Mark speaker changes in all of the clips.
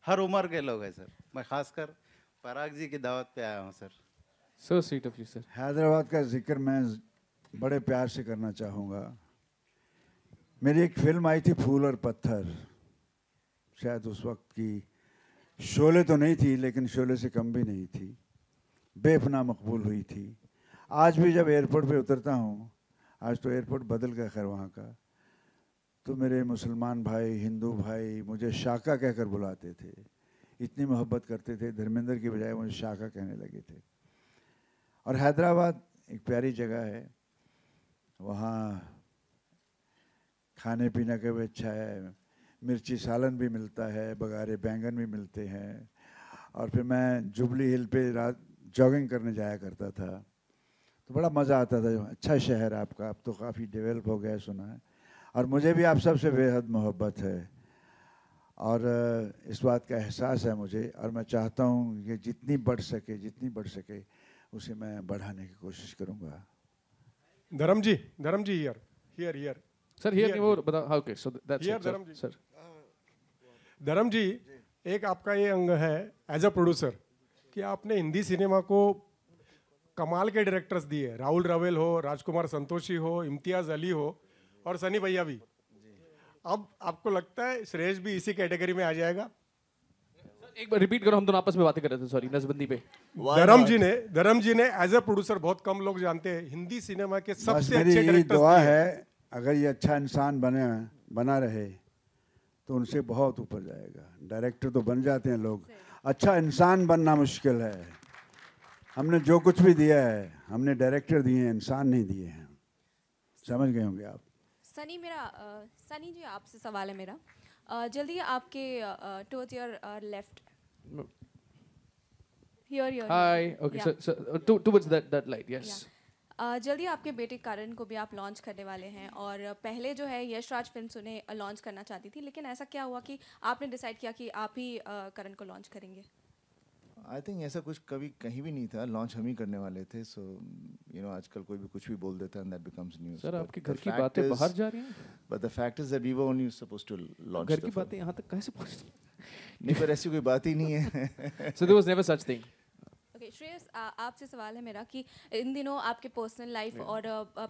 Speaker 1: हर उम्र के लोग हैं सर। मैं खासकर पराग जी की दावत पे आया हूँ sir.
Speaker 2: So sweet of you, sir.
Speaker 3: Hyderabad का जिक्र मैं बड़े प्यार से करना चाहूँगा। मेरी एक फिल्म आई थी फूल और पत्थर, शायद उस वक्त की शोले तो नहीं थी लेकिन शोले से कम भी नहीं थी, बेपनाह मकबूल हुई थी। आज भी जब एयरपोर्ट पे उतरता हूँ, आज तो एयरपोर्ट बदल गया खैर वहाँ का, तो मेरे मुसलमान भाई, हिंदू भाई मुझे शाका कहकर बुलाते थे। इतनी मोहब्बत करते थे, धर्मेंद्र की बजाय मुझे शाका कहने लगे थे। और हैदराबाद एक प्यारी जगह है, वहाँ खाने पीने का भी अच्छा है, मिर्ची सालन भी मिलता है, बघारे बैंगन भी मिलते हैं। और फिर मैं जुबली हिल पे रात जॉगिंग करने जाया करता था, तो बड़ा मज़ा आता था। अच्छा शहर आपका, अब तो काफ़ी डेवलप हो गया है सुना है, और मुझे भी आप सबसे बेहद मोहब्बत है और इस बात का एहसास है मुझे, और मैं चाहता हूँ कि जितनी बढ़ सके उसे मैं बढ़ाने की कोशिश करूँगा।
Speaker 4: धर्म जी हियर
Speaker 2: Sir, here नहीं वो बता। हाँ, okay, so that's
Speaker 4: Here,
Speaker 2: it, sir.
Speaker 4: Dharam ji.
Speaker 2: Sir.
Speaker 4: धर्म जी, एक आपका ये अंग है एज अ प्रोड्यूसर कि आपने हिंदी सिनेमा को कमाल के डायरेक्टर्स दिए, राहुल रवेल हो, राजकुमार संतोषी हो, इम्तियाज अली हो और सनी भैया भी। अब आपको लगता है श्रेयस भी इसी कैटेगरी में आ जाएगा?
Speaker 2: एक बार रिपीट करो, हम दोनों आपस में बातें कर रहे थे, सॉरी, नसबंदी पे।
Speaker 4: धर्म जी ने एज अ प्रोड्यूसर, बहुत कम लोग जानते हैं, हिंदी सिनेमा के
Speaker 3: बस
Speaker 4: सबसे
Speaker 3: मेरी
Speaker 4: अच्छे
Speaker 3: यही
Speaker 4: डायरेक्टर्स
Speaker 3: दुआ
Speaker 4: दिए।
Speaker 3: है, अगर ये अच्छा इंसान बना रहे तो उनसे बहुत ऊपर जाएगा। डायरेक्टर तो बन जाते हैं लोग, अच्छा इंसान बनना मुश्किल है। हमने जो कुछ भी दिया है, हमने डायरेक्टर दिए हैं, इंसान नहीं दिए हैं। समझ गए होंगे आप।
Speaker 5: सनी जी, आपसे सवाल है मेरा। जल्दी आपके towards your left, here
Speaker 2: Hi. Okay, so towards that light, yes.
Speaker 5: जल्दी आपके बेटे करण को भी आप लॉन्च करने वाले हैं, और पहले जो है यश राज फिल्म्स उन्हें लॉन्च करना चाहती थी, लेकिन ऐसा क्या हुआ कि आपने डिसाइड किया कि आप ही करण को लॉन्च करेंगे?
Speaker 6: आई थिंक ऐसा कुछ कभी कहीं भी नहीं था, लॉन्च हम ही करने वाले थे। सो आजकल कोई भी कुछ भी बोल देता है, and that becomes news.
Speaker 2: Sir, आपके घर की बातें बाहर जा रही हैं?
Speaker 6: But the fact is that we were only supposed to launch.
Speaker 2: घर की बातें यहाँ तक कैसे पहुँचती?
Speaker 6: नहीं, पर ऐसी कोई बात ही नहीं है।
Speaker 2: So there was never such thing.
Speaker 5: Okay, Shreyas, आपसे सवाल है मेरा कि इन दिनों आपके पर्सनल लाइफ और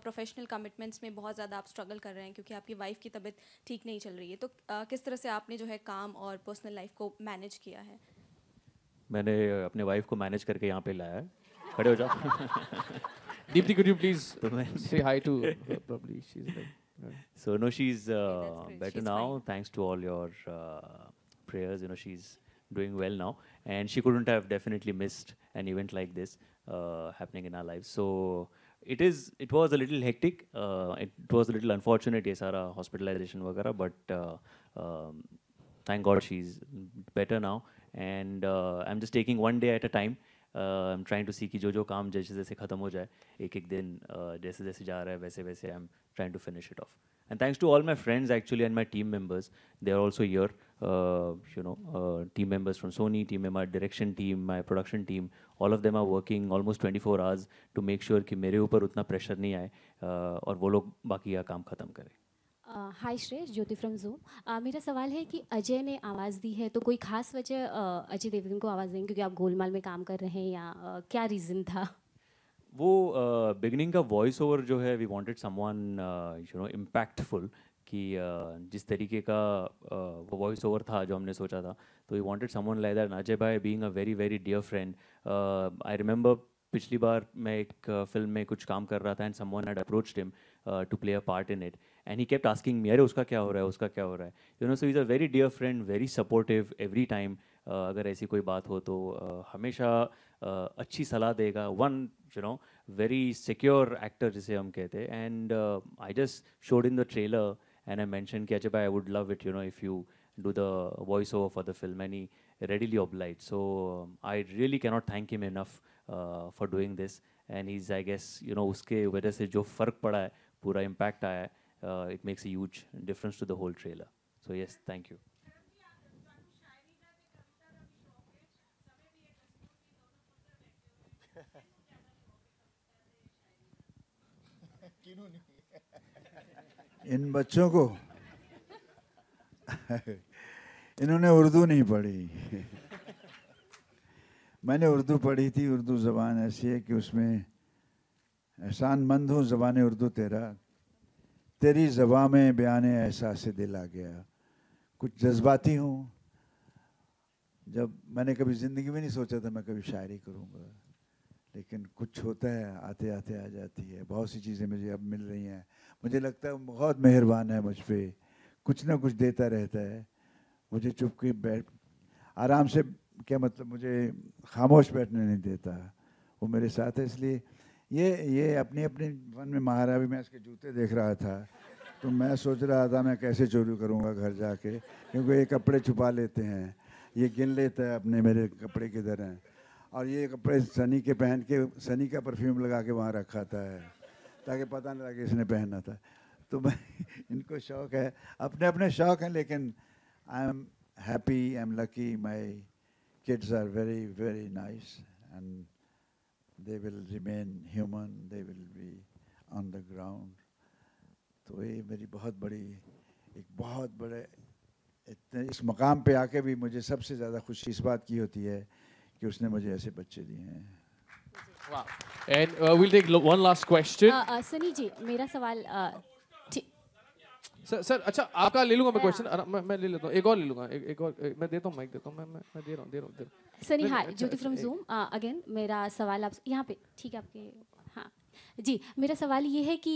Speaker 5: प्रोफेशनल कमिटमेंट्स में बहुत ज़्यादा आप स्ट्रगल कर रहे हैं क्योंकि आपकी वाइफ की तबीयत ठीक नहीं चल रही है, तो किस तरह से आपने जो है काम और पर्सनल लाइफ को मैनेज किया है?
Speaker 7: मैंने अपने वाइफ को मैनेज करके यहाँ पे लाया है। खड़े हो जाओ।
Speaker 2: Deepti, could you please say hi to her? Probably she's like.
Speaker 7: So no, she's
Speaker 5: great.
Speaker 7: better
Speaker 5: She's
Speaker 7: now,
Speaker 5: fine.
Speaker 7: thanks to all your prayers. She's doing well now, and she couldn't have definitely missed an event like this happening in our lives. So it was a little hectic. It was a little unfortunate, ये सारा hospitalization वगैरह, but thank God she's better now, and I'm just taking one day at a time. I'm trying to see कि जो काम जैसे जैसे ख़त्म हो जाए, एक दिन जैसे जैसे जा रहा है वैसे वैसे I'm trying to finish it off. And thanks to all my friends actually and my team members, they are also here. Team members from Sony, team member direction team, my production team, all of them are working almost 24 hours to make sure कि मेरे ऊपर उतना pressure नहीं आए और वो लोग बाकी का काम ख़त्म करें.
Speaker 8: हाय श्रेयस, ज्योति फ्रॉम जूम। मेरा सवाल है कि अजय ने आवाज़ दी है, तो कोई खास वजह अजय देवगन को आवाज़ देंगे क्योंकि आप गोलमाल में काम कर रहे हैं, या क्या रीज़न था?
Speaker 7: वो बिगनिंग का वॉइस ओवर जो है, वी वांटेड समवन इम्पैक्टफुल, कि जिस तरीके का वो वॉइस ओवर था जो हमने सोचा था, तो we wanted someone like that. Ajay भाई being a very very dear friend, I remember पिछली बार मैं एक फिल्म में कुछ काम कर रहा था, and someone had approached him to play a part in it, and he kept asking me, अरे उसका क्या हो रहा है, उसका क्या हो रहा है, so is a very dear friend, very supportive every time. अगर ऐसी कोई बात हो तो हमेशा अच्छी सलाह देगा। वन वेरी सिक्योर एक्टर जिसे हम कहते हैं, and I just showed in the trailer and I mention कि अजय भाई, I would love it if you do the voice over for the film, and he readily obliged. So I really cannot thank him enough for doing this, and he's, I guess, उसके वजह से जो फ़र्क पड़ा है, पूरा impact आया है, it makes a huge difference to the whole trailer. So yes, thank you.
Speaker 3: इन बच्चों को इन्होंने उर्दू नहीं पढ़ी। मैंने उर्दू पढ़ी थी। उर्दू ज़बान ऐसी है कि उसमें एहसानमंद हूँ ज़बान उर्दू तेरा, तेरी ज़बां में बयान एहसास दिल आ गया। कुछ जज्बाती हूँ। जब मैंने कभी ज़िंदगी में नहीं सोचा था मैं कभी शायरी करूँगा, लेकिन कुछ होता है, आते आते आ जाती है। बहुत सी चीज़ें मुझे अब मिल रही हैं। मुझे लगता है बहुत मेहरबान है मुझ पे, कुछ ना कुछ देता रहता है। मुझे चुप के बैठ आराम से, क्या मतलब, मुझे खामोश बैठने नहीं देता। वो मेरे साथ है। इसलिए ये अपनी अपनी वन में माहिर है। अभी मैं इसके जूते देख रहा था तो मैं सोच रहा था मैं कैसे चोरी करूँगा घर जाके, क्योंकि ये कपड़े छुपा लेते हैं, ये गिन लेता है अपने मेरे कपड़े किधर हैं। और ये कपड़े सनी के पहन के सनी का परफ्यूम लगा के वहाँ रखा था है ताकि पता नहीं लगे इसने पहना था। तो मैं इनको शौक है, अपने अपने शौक हैं, लेकिन I am happy, I am lucky, my kids are very very nice and they will remain human, they will be on the ground. तो ये मेरी बहुत बड़ी, एक बहुत बड़े इतने इस मकाम पे आके भी मुझे सबसे ज़्यादा खुशी इस बात की होती है कि उसने मुझे ऐसे बच्चे दिए हैं।
Speaker 2: Wow. And we'll take one last question.
Speaker 8: Sunny जी, मेरा सवाल
Speaker 2: सर अच्छा आपका ले लूंगा मैं क्वेश्चन। मैं ले लेता हूँ, एक और ले लूंगा, एक और मैं देता हूँ, माइक देता हूँ। मैं दे रहा हूँ।
Speaker 8: सनी, हाय, ज्योति फ्रॉम जूम अगेन। मेरा सवाल आप यहाँ पे, ठीक है आपके, हाँ जी, मेरा सवाल ये है कि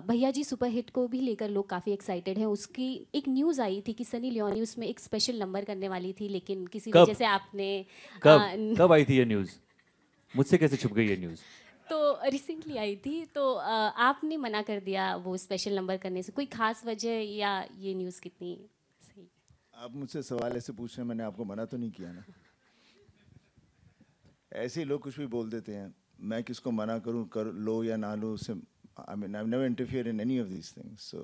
Speaker 8: भैया जी सुपर हिट को भी लेकर लोग काफ़ी एक्साइटेड हैं। उसकी एक न्यूज़ आई थी कि सनी लियोनी उसमें एक स्पेशल नंबर करने वाली थी, लेकिन किसी वजह से आपने
Speaker 7: कब आई थी ये न्यूज़? मुझसे कैसे छुप गई ये न्यूज़?
Speaker 8: तो रिसेंटली आई थी, तो आपने मना कर दिया वो स्पेशल नंबर करने से। कोई खास वजह या ये न्यूज़ कितनी सही?
Speaker 6: आप मुझसे सवाल ऐसे पूछ रहे हैं, मैंने आपको मना तो नहीं किया ना। ऐसे ही लोग कुछ भी बोल देते हैं, मैं किसको मना करूं, कर लो या ना लो, उससे I mean I never interfere in any of these things. So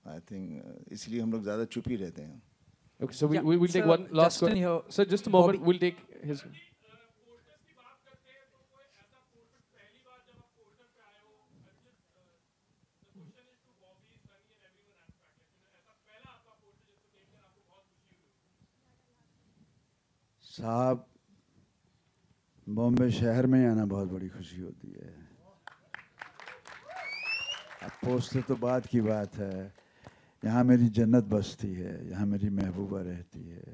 Speaker 6: I think इसलिए हम लोग ज़्यादा चुप ही रहते हैं।
Speaker 2: Okay, so we'll take one last question. Sir, just a moment, we'll take his.
Speaker 3: साहब, बॉम्बे शहर में आना बहुत बड़ी खुशी होती है। अब पोस्टर तो बात की बात है, यहाँ मेरी जन्नत बसती है, यहाँ मेरी महबूबा रहती है,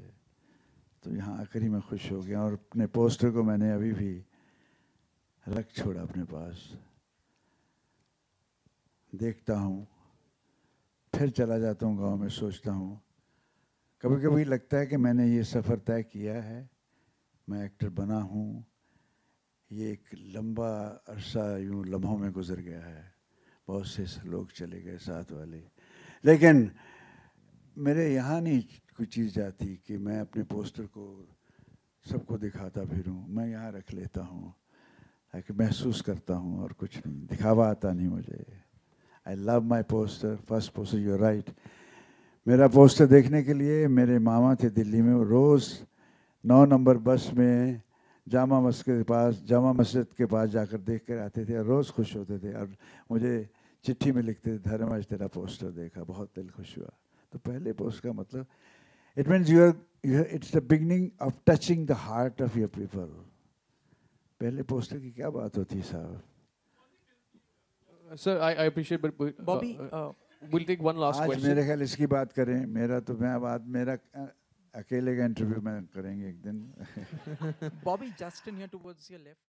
Speaker 3: तो यहाँ आकर ही मैं खुश हो गया। और अपने पोस्टर को मैंने अभी भी रख छोड़ा अपने पास, देखता हूँ, फिर चला जाता हूँ गांव में, सोचता हूँ। कभी कभी लगता है कि मैंने ये सफ़र तय किया है, मैं एक्टर बना हूँ, ये एक लंबा अरसा यूँ लम्हों में गुजर गया है, बहुत से लोग चले गए साथ वाले, लेकिन मेरे यहाँ नहीं कोई चीज़ जाती कि मैं अपने पोस्टर को सबको दिखाता फिरूं। मैं यहाँ रख लेता हूँ ताकि महसूस करता हूँ, और कुछ नहीं, दिखावा आता नहीं मुझे। I love my poster, first poster, you are right. मेरा पोस्टर देखने के लिए मेरे मामा थे दिल्ली में, वो रोज़ 9 नंबर बस में जामा मस्जिद के पास जाकर देख कर आते थे, और रोज़ खुश होते थे, और मुझे चिट्ठी में लिखते थे, धर्म आज तेरा पोस्टर देखा, बहुत दिल खुश हुआ। तो पहले पोस्ट का मतलब it means it's the beginning of touching the heart of your people. पहले पोस्टर की क्या बात होती है साहब?
Speaker 2: Sir, I appreciate, but
Speaker 9: Bobby,
Speaker 2: we'll take one last
Speaker 3: आज
Speaker 2: question.
Speaker 3: मेरे ख्याल इसकी बात करें, मेरा तो मैं बात, मेरा अकेले का इंटरव्यू में करेंगे एक दिन।
Speaker 9: Bobby, Justin here towards your left.